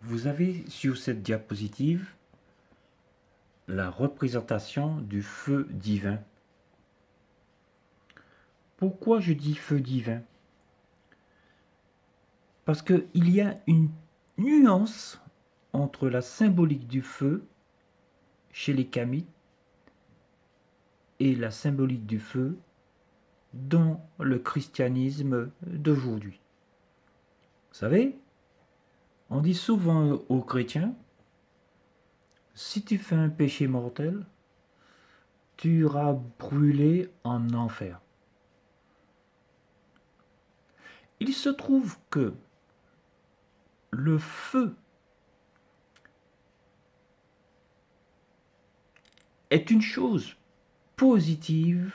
Vous avez sur cette diapositive la représentation du feu divin. Pourquoi je dis feu divin? Parce qu'il y a une nuance entre la symbolique du feu chez les Kamites et la symbolique du feu dans le christianisme d'aujourd'hui. Vous savez, on dit souvent aux chrétiens, si tu fais un péché mortel, tu iras brûler en enfer. Il se trouve que le feu est une chose positive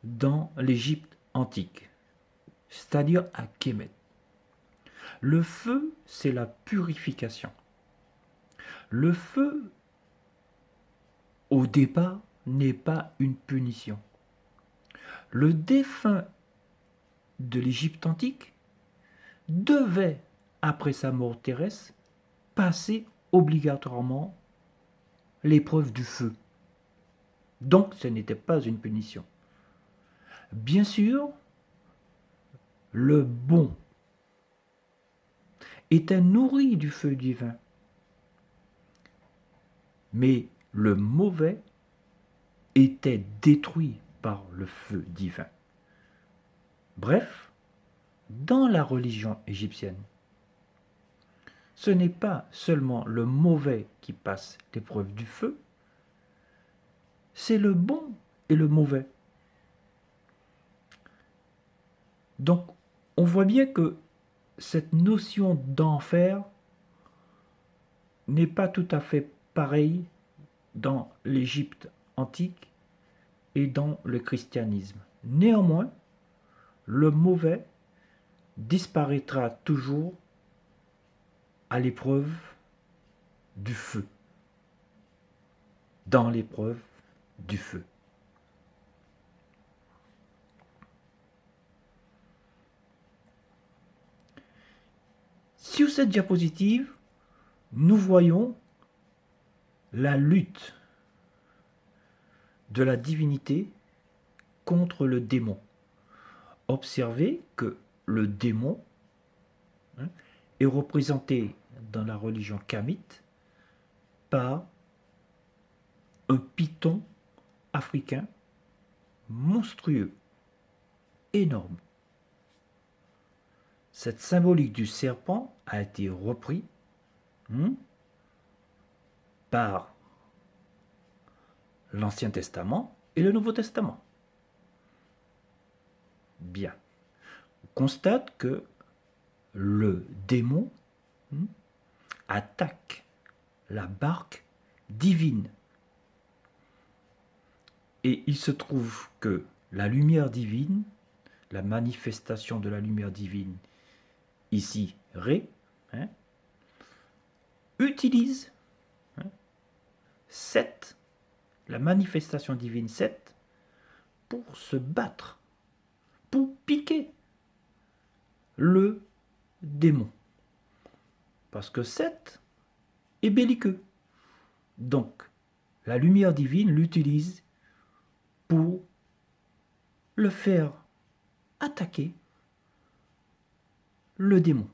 dans l'Égypte antique, c'est-à-dire à Kémet. Le feu, c'est la purification. Le feu, au départ, n'est pas une punition. Le défunt de l'Égypte antique devait, après sa mort terrestre, passer obligatoirement l'épreuve du feu. Donc, ce n'était pas une punition. Bien sûr, le bon était nourri du feu divin, mais le mauvais était détruit par le feu divin. Bref, dans la religion égyptienne, ce n'est pas seulement le mauvais qui passe l'épreuve du feu, c'est le bon et le mauvais. Donc, on voit bien que cette notion d'enfer n'est pas tout à fait pareille dans l'Égypte antique et dans le christianisme. Néanmoins, le mauvais disparaîtra toujours à l'épreuve du feu, dans l'épreuve du feu. Sur cette diapositive, nous voyons la lutte de la divinité contre le démon. Observez que le démon est représenté dans la religion kamite par un python africain monstrueux, énorme. Cette symbolique du serpent a été repris par l'Ancien Testament et le Nouveau Testament. Bien. On constate que le démon attaque la barque divine. Et il se trouve que la lumière divine, la manifestation de la lumière divine, ici Ré, utilise Seth, la manifestation divine Seth, pour se battre, pour piquer le démon. Parce que Seth est belliqueux. Donc, la lumière divine l'utilise pour le faire attaquer le démon.